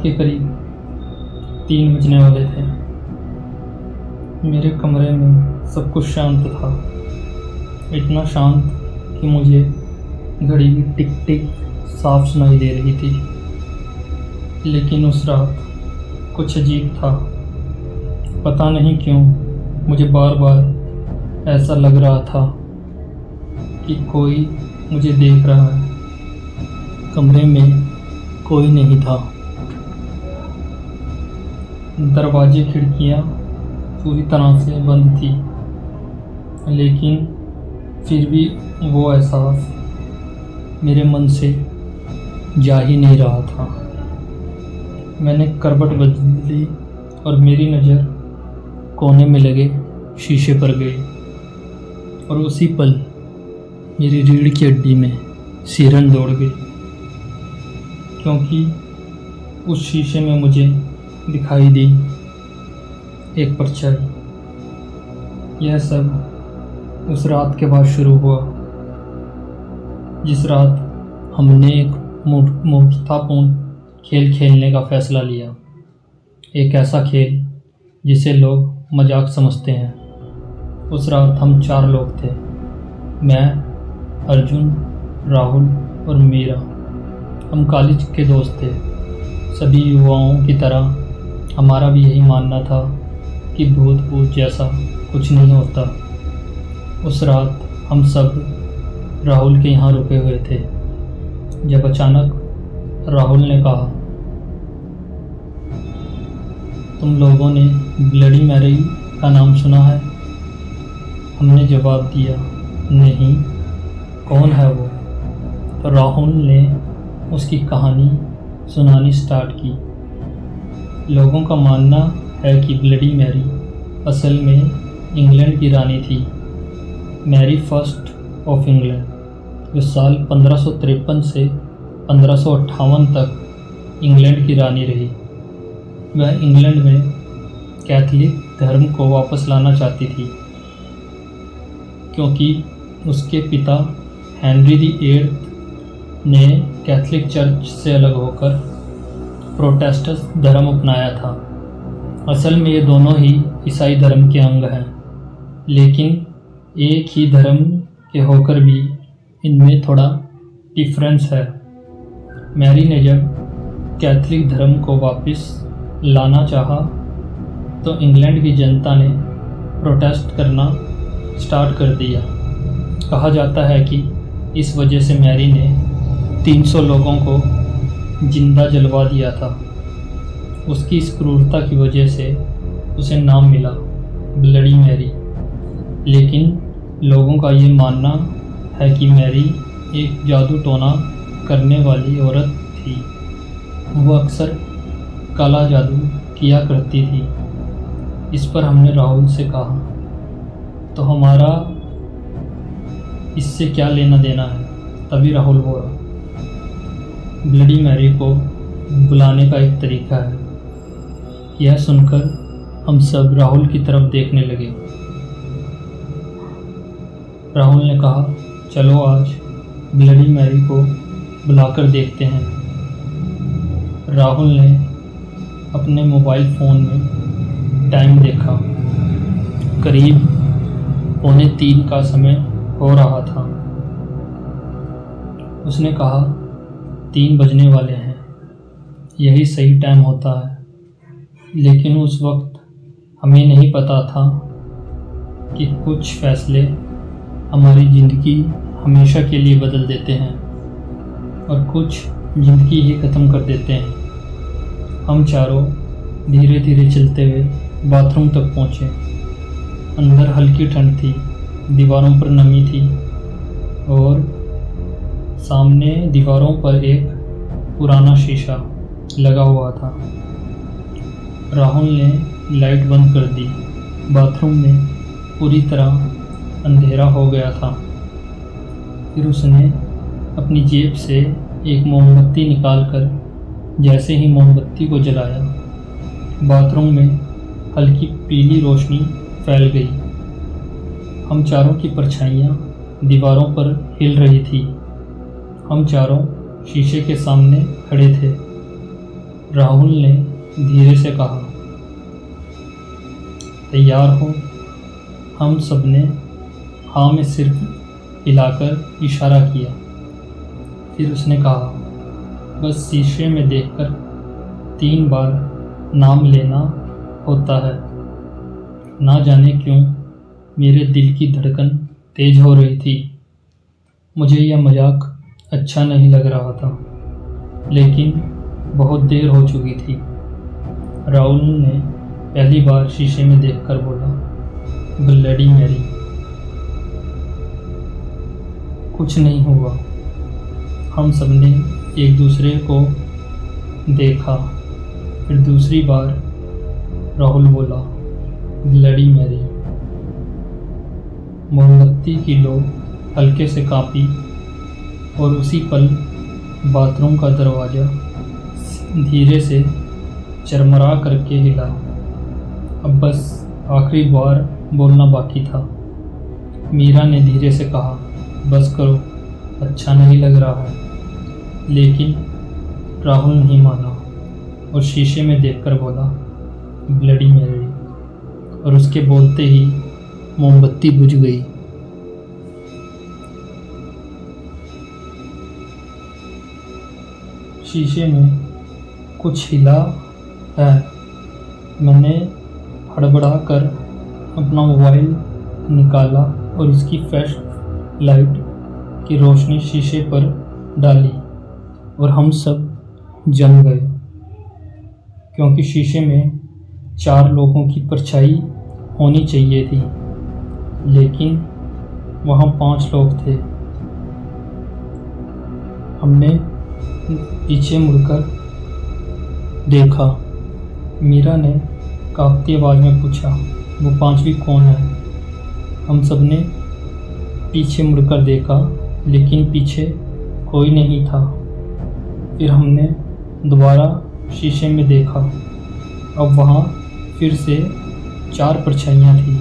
के करीब 3 बजने वाले थे। मेरे कमरे में सब कुछ शांत था, इतना शांत कि मुझे घड़ी की टिक टिक साफ सुनाई दे रही थी। लेकिन उस रात कुछ अजीब था। पता नहीं क्यों मुझे बार बार ऐसा लग रहा था कि कोई मुझे देख रहा है। कमरे में कोई नहीं था। दरवाजे खिड़कियां पूरी तरह से बंद थी, लेकिन फिर भी वो एहसास मेरे मन से जा ही नहीं रहा था। मैंने करवट बदली और मेरी नज़र कोने में लगे शीशे पर गई, और उसी पल मेरी रीढ़ की हड्डी में सिरन दौड़ गई, क्योंकि उस शीशे में मुझे दिखाई दी एक परछाई। यह सब उस रात के बाद शुरू हुआ, जिस रात हमने एक मूर्खतापूर्ण खेल खेलने का फैसला लिया। एक ऐसा खेल जिसे लोग मजाक समझते हैं। उस रात हम 4 लोग थे, मैं, अर्जुन, राहुल और मीरा। हम कॉलेज के दोस्त थे। सभी युवाओं की तरह हमारा भी यही मानना था कि भूत भूत जैसा कुछ नहीं होता। उस रात हम सब राहुल के यहाँ रुके हुए थे, जब अचानक राहुल ने कहा, तुम लोगों ने ब्लडी मैरी का नाम सुना है? हमने जवाब दिया, नहीं, कौन है वो? तो राहुल ने उसकी कहानी सुनानी स्टार्ट की। लोगों का मानना है कि ब्लडी मैरी असल में इंग्लैंड की रानी थी, मैरी फर्स्ट ऑफ इंग्लैंड, जो साल 1553 से 1558 तक इंग्लैंड की रानी रही। वह इंग्लैंड में कैथोलिक धर्म को वापस लाना चाहती थी, क्योंकि उसके पिता हेनरी VIII ने कैथोलिक चर्च से अलग होकर प्रोटेस्टेंट धर्म अपनाया था। असल में ये दोनों ही ईसाई धर्म के अंग हैं, लेकिन एक ही धर्म के होकर भी इनमें थोड़ा डिफरेंस है। मैरी ने जब कैथोलिक धर्म को वापस लाना चाहा, तो इंग्लैंड की जनता ने प्रोटेस्ट करना स्टार्ट कर दिया। कहा जाता है कि इस वजह से मैरी ने 300 लोगों को जिंदा जलवा दिया था। उसकी इस क्रूरता की वजह से उसे नाम मिला ब्लडी मैरी। लेकिन लोगों का ये मानना है कि मैरी एक जादू टोना करने वाली औरत थी। वो अक्सर काला जादू किया करती थी। इस पर हमने राहुल से कहा, तो हमारा इससे क्या लेना देना है? तभी राहुल बोला, ब्लडी मैरी को बुलाने का एक तरीका है। यह सुनकर हम सब राहुल की तरफ देखने लगे। राहुल ने कहा, चलो आज ब्लडी मैरी को बुलाकर देखते हैं। राहुल ने अपने मोबाइल फ़ोन में टाइम देखा। करीब 2:45 का समय हो रहा था। उसने कहा, 3 बजने वाले हैं, यही सही टाइम होता है। लेकिन उस वक्त हमें नहीं पता था कि कुछ फैसले हमारी ज़िंदगी हमेशा के लिए बदल देते हैं और कुछ ज़िंदगी ही ख़त्म कर देते हैं। हम चारों धीरे धीरे चलते हुए बाथरूम तक पहुँचे। अंदर हल्की ठंड थी, दीवारों पर नमी थी और सामने दीवारों पर एक पुराना शीशा लगा हुआ था। राहुल ने लाइट बंद कर दी। बाथरूम में पूरी तरह अंधेरा हो गया था। फिर उसने अपनी जेब से एक मोमबत्ती निकालकर जैसे ही मोमबत्ती को जलाया, बाथरूम में हल्की पीली रोशनी फैल गई। हम चारों की परछाइयाँ दीवारों पर हिल रही थी। हम चारों शीशे के सामने खड़े थे। राहुल ने धीरे से कहा। तैयार हो? हम सब ने हाँ में सिर हिलाकर इशारा किया। फिर उसने कहा, बस शीशे में देखकर 3 बार नाम लेना होता है। ना जाने क्यों मेरे दिल की धड़कन तेज हो रही थी। मुझे यह मजाक अच्छा नहीं लग रहा था, लेकिन बहुत देर हो चुकी थी। राहुल ने पहली बार शीशे में देखकर बोला, ब्लडी मैरी। कुछ नहीं हुआ। हम सबने एक दूसरे को देखा। फिर दूसरी बार राहुल बोला, ब्लडी मैरी। मोमबत्ती की लो हल्के से कांपी और उसी पल बाथरूम का दरवाज़ा धीरे से चरमरा करके हिला। अब बस आखिरी बार बोलना बाकी था। मीरा ने धीरे से कहा, बस करो, अच्छा नहीं लग रहा है। लेकिन राहुल नहीं माना और शीशे में देखकर बोला, ब्लडी मैरी। और उसके बोलते ही मोमबत्ती बुझ गई। शीशे में कुछ हिला है। मैंने हड़बड़ा कर अपना मोबाइल निकाला और उसकी फ्लैश लाइट की रोशनी शीशे पर डाली और हम सब जम गए, क्योंकि शीशे में 4 लोगों की परछाई होनी चाहिए थी, लेकिन वहाँ 5 लोग थे। हमने पीछे मुड़कर देखा। मीरा ने कांपती आवाज़ में पूछा, वो 5वीं कौन है? हम सब ने पीछे मुड़कर देखा, लेकिन पीछे कोई नहीं था। फिर हमने दोबारा शीशे में देखा। अब वहाँ फिर से 4 परछाइयाँ थी।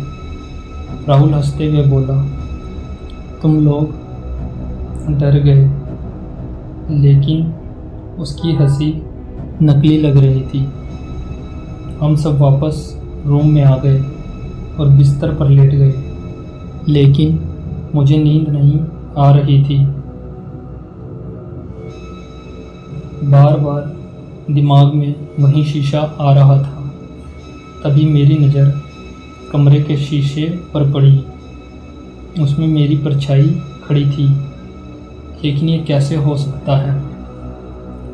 राहुल हंसते हुए बोला, तुम लोग डर गए। लेकिन उसकी हंसी नकली लग रही थी। हम सब वापस रूम में आ गए और बिस्तर पर लेट गए, लेकिन मुझे नींद नहीं आ रही थी। बार बार दिमाग में वही शीशा आ रहा था। तभी मेरी नज़र कमरे के शीशे पर पड़ी। उसमें मेरी परछाई खड़ी थी। लेकिन ये कैसे हो सकता है?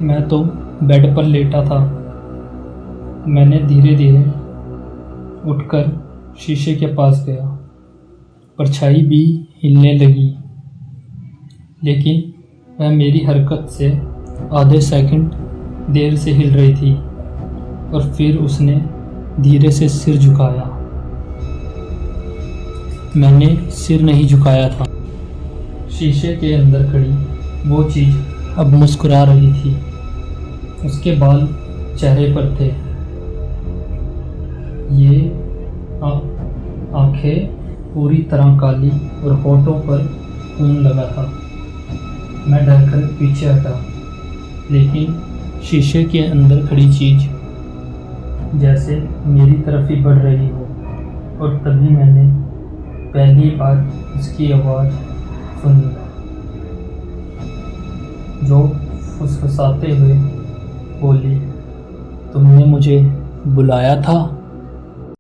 मैं तो बेड पर लेटा था। मैंने धीरे धीरे उठकर शीशे के पास गया। परछाई भी हिलने लगी, लेकिन वह मेरी हरकत से आधे सेकंड देर से हिल रही थी। और फिर उसने धीरे से सिर झुकाया। मैंने सिर नहीं झुकाया था। शीशे के अंदर खड़ी वो चीज़ अब मुस्कुरा रही थी। उसके बाल चेहरे पर थे। ये आंखें पूरी तरह काली और होठों पर खून लगा था। मैं डरकर पीछे हटा, लेकिन शीशे के अंदर खड़ी चीज़ जैसे मेरी तरफ ही बढ़ रही हो। और तभी मैंने पहली बार उसकी आवाज़ सुनी, जो फुसफुसाते हुए बोली, तुमने मुझे बुलाया था?